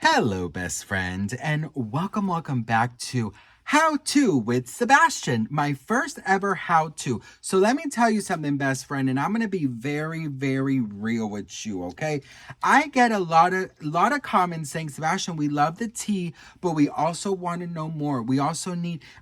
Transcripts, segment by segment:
Hello, best friend, and welcome back to How To with Sebastian, my first ever How To. So let me tell you something, best friend, and I'm gonna be very real with you, okay? I get a lot of comments saying, Sebastian, we love the tea, but we also want to know more.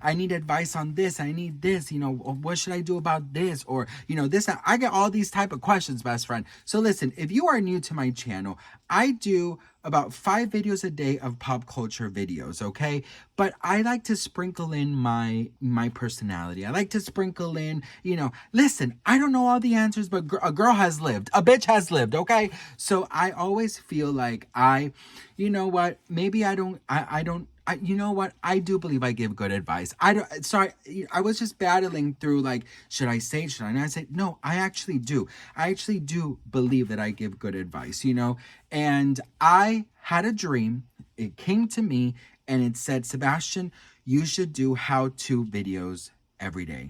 I need advice on this. I need this. What should I do about this? Or this. I get all these type of questions, best friend. So listen, if you are new to my channel, I do about 5 videos a day of pop culture videos, okay? But I like to sprinkle in my personality. I like to sprinkle in, listen, I don't know all the answers, but a girl has lived. A bitch has lived, okay? So I always feel like you know what? Maybe I don't, you know what? I do believe I give good advice. I was just battling through like, should I say it? Should I not say it? No, I actually do. I actually do believe that I give good advice, And I had a dream. It came to me and it said, Sebastian, you should do how-to videos every day.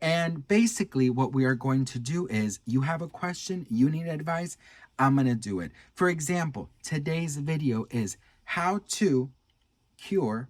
And basically what we are going to do is, you have a question, you need advice, I'm going to do it. For example, today's video is how to cure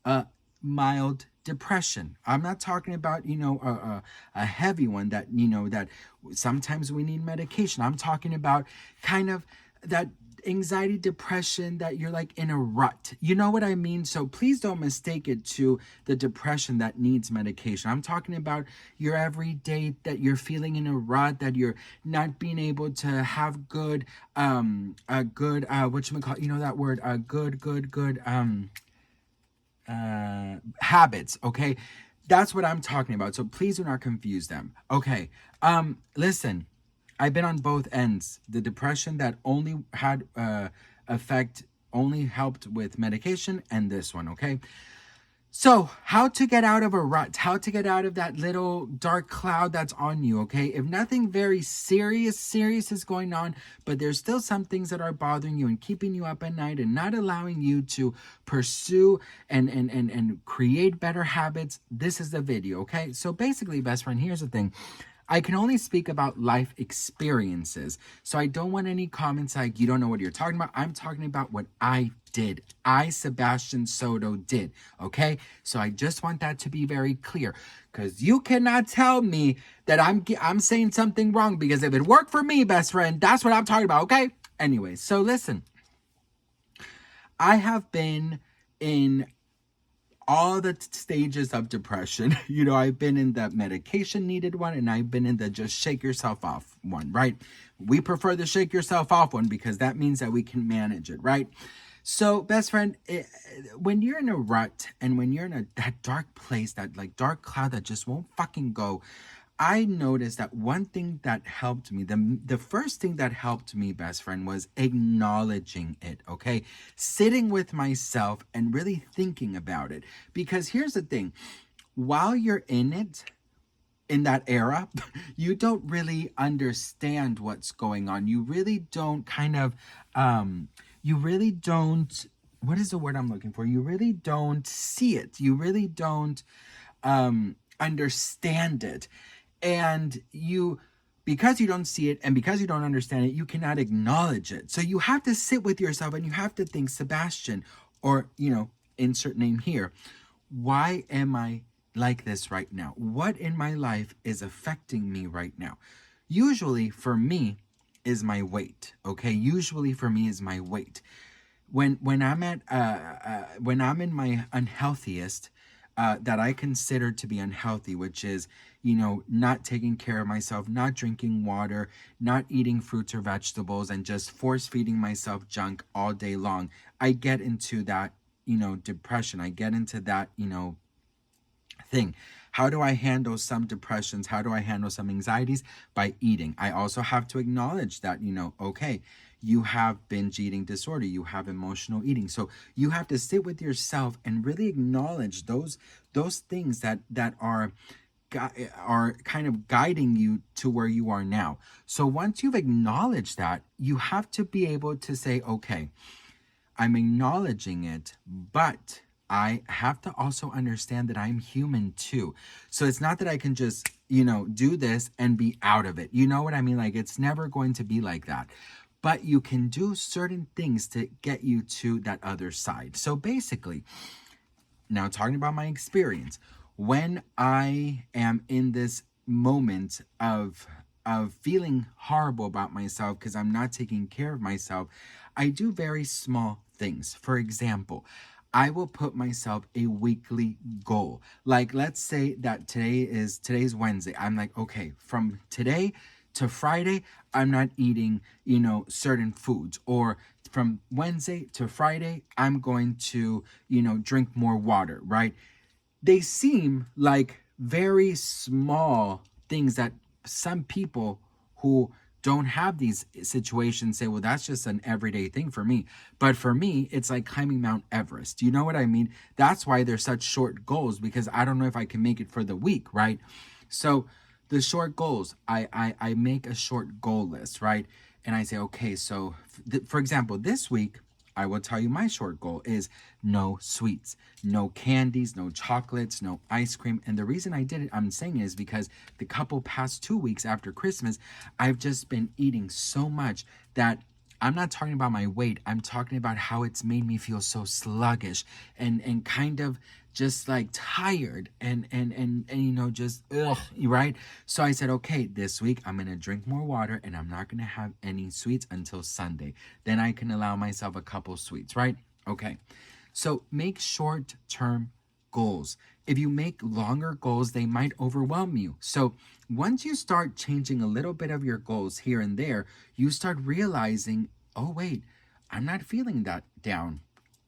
a mild depression. I'm not talking about, a heavy one that, that sometimes we need medication. I'm talking about kind of that anxiety, depression that you're like in a rut. You know what I mean? So please don't mistake it to the depression that needs medication. I'm talking about your everyday that you're feeling in a rut, that you're not being able to have good, whatchamacallit, that word, good, habits, okay? That's what I'm talking about. So please do not confuse them. Okay. Listen, I've been on both ends. The depression that only had only helped with medication, and this one, okay? So, how to get out of a rut, how to get out of that little dark cloud that's on you, okay? If nothing very serious is going on, but there's still some things that are bothering you and keeping you up at night and not allowing you to pursue and create better habits, this is the video, okay? So basically, best friend, here's the thing. I can only speak about life experiences. So I don't want any comments like, you don't know what you're talking about. I'm talking about what I did. Sebastian Soto, did. Okay? So I just want that to be very clear. Because you cannot tell me that I'm saying something wrong. Because if it worked for me, best friend, that's what I'm talking about. Okay? Anyway, so listen. I have been in all the stages of depression. I've been in the medication needed one, and I've been in the just shake yourself off one, right? We prefer the shake yourself off one because that means that we can manage it, right? So best friend, when you're in a rut and when you're in that dark place, that like dark cloud that just won't fucking go, I noticed that one thing that helped me, the first thing that helped me, best friend, was acknowledging it, okay? Sitting with myself and really thinking about it. Because here's the thing, while you're in it, in that era, you don't really understand what's going on. You really don't what is the word I'm looking for? You really don't see it. You really don't understand it. And because you don't see it and because you don't understand it, you cannot acknowledge it. So you have to sit with yourself and you have to think, Sebastian, or, insert name here. Why am I like this right now? What in my life is affecting me right now? Usually for me is my weight. Okay. Usually for me is my weight. When I'm when I'm in my unhealthiest, that I consider to be unhealthy, which is, not taking care of myself, not drinking water, not eating fruits or vegetables, and just force feeding myself junk all day long, I get into that, depression. I get into that, thing. How do I handle some depressions? How do I handle some anxieties? By eating. I also have to acknowledge that, okay, you have binge eating disorder, you have emotional eating. So you have to sit with yourself and really acknowledge those things that are kind of guiding you to where you are now. So once you've acknowledged that, you have to be able to say, okay, I'm acknowledging it, but I have to also understand that I'm human too. So it's not that I can just, do this and be out of it. You know what I mean? Like, it's never going to be like that. but you can do certain things to get you to that other side. So basically, now talking about my experience, when I am in this moment of feeling horrible about myself because I'm not taking care of myself, I do very small things. For example, I will put myself a weekly goal. Like, let's say that today's Wednesday. I'm like, okay, from today to Friday, I'm not eating, certain foods. Or from Wednesday to Friday, I'm going to, drink more water, right? They seem like very small things that some people who don't have these situations say, well, that's just an everyday thing for me. But for me, it's like climbing Mount Everest. You know what I mean? That's why they're such short goals, because I don't know if I can make it for the week, right? So the short goals, I make a short goal list, right? And I say, okay, so for example, this week, I will tell you my short goal is no sweets, no candies, no chocolates, no ice cream. And the reason I did it, I'm saying, is because the couple past 2 weeks after Christmas, I've just been eating so much that I'm not talking about my weight. I'm talking about how it's made me feel so sluggish and kind of just like tired and just ugh, right? So I said, okay, this week I'm gonna drink more water and I'm not gonna have any sweets until Sunday. Then I can allow myself a couple sweets, right? Okay. So make short-term goals. If you make longer goals, they might overwhelm you. So once you start changing a little bit of your goals here and there, you start realizing, oh, wait, I'm not feeling that down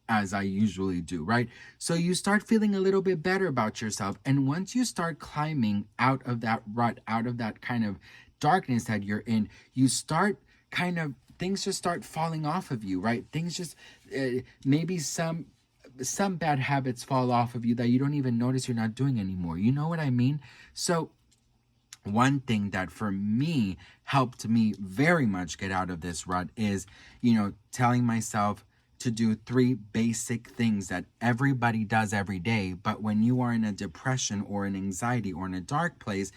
as I usually do, right? So you start feeling a little bit better about yourself. And once you start climbing out of that rut, out of that kind of darkness that you're in, you start kind of, things just start falling off of you, right? Things just, maybe some bad habits fall off of you that you don't even notice you're not doing anymore. You know what I mean? So one thing that for me helped me very much get out of this rut is, telling myself to do 3 basic things that everybody does every day. But when you are in a depression or an anxiety or in a dark place,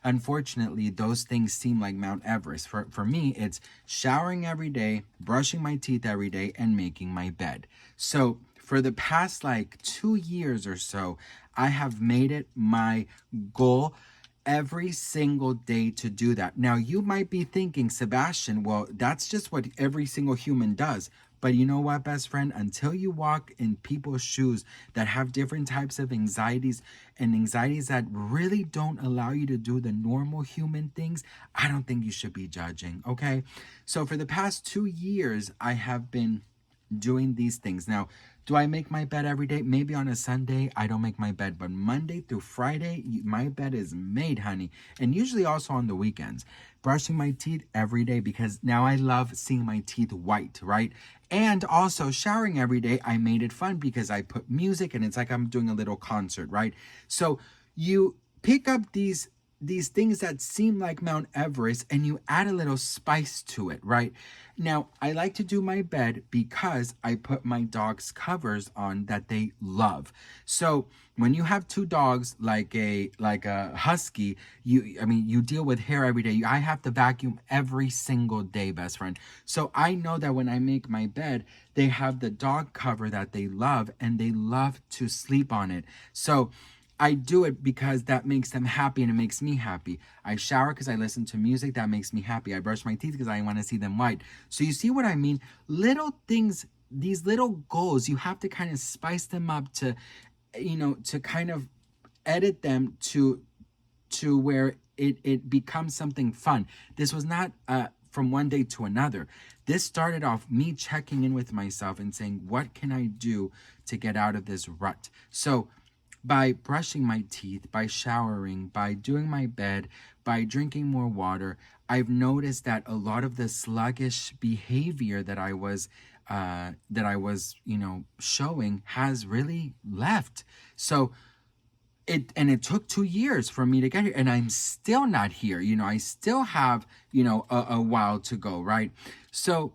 unfortunately, those things seem like Mount Everest. For me, it's showering every day, brushing my teeth every day, and making my bed. So for the past like 2 years or so, I have made it my goal every single day to do that. Now, you might be thinking, Sebastian, well, that's just what every single human does. But you know what, best friend? Until you walk in people's shoes that have different types of anxieties and anxieties that really don't allow you to do the normal human things, I don't think you should be judging, okay? So for the past 2 years, I have been doing these things. Now, do I make my bed every day? Maybe on a Sunday, I don't make my bed. But Monday through Friday, my bed is made, honey. And usually also on the weekends. Brushing my teeth every day because now I love seeing my teeth white, right? And also showering every day, I made it fun because I put music and it's like I'm doing a little concert, right? So you pick up these things that seem like Mount Everest and you add a little spice to it, right? Now, I like to do my bed because I put my dog's covers on that they love. So when you have 2 dogs like a husky, you deal with hair every day. I have to vacuum every single day, best friend. So I know that when I make my bed, they have the dog cover that they love and they love to sleep on it. So I do it because that makes them happy and it makes me happy. I shower because I listen to music that makes me happy. I brush my teeth because I want to see them white. So you see what I mean? Little things, these little goals, you have to kind of spice them up to, to kind of edit them to where it becomes something fun. This was not from one day to another. This started off me checking in with myself and saying, what can I do to get out of this rut? So by brushing my teeth, by showering, by doing my bed, by drinking more water, I've noticed that a lot of the sluggish behavior that I was showing has really left. So it took 2 years for me to get here, and I'm still not here. I still have, a while to go, right? So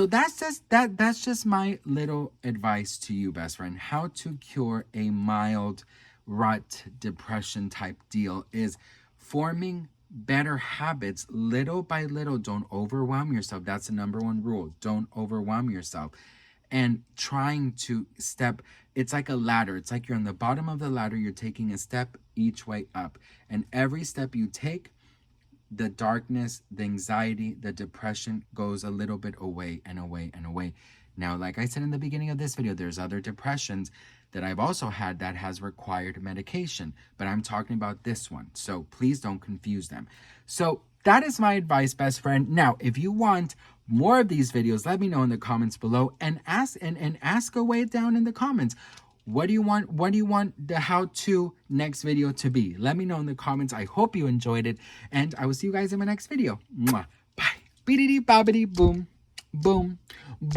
that's just my little advice to you, best friend. How to cure a mild rut depression type deal is forming better habits little by little. Don't overwhelm yourself. That's the number one rule. Don't overwhelm yourself. And trying to step, it's like a ladder. It's like you're on the bottom of the ladder. You're taking a step each way up. And every step you take, the darkness, the anxiety, the depression goes a little bit away and away and away. Now, like I said in the beginning of this video, there's other depressions that I've also had that has required medication, but I'm talking about this one. So please don't confuse them. So that is my advice, best friend. Now, if you want more of these videos, let me know in the comments below, and ask away down in the comments. What do you want the how-to next video to be? Let me know in the comments. I hope you enjoyed it, and I will see you guys in my next video. Mwah. Bye. Beedity bobbity boom. Boom. Boom.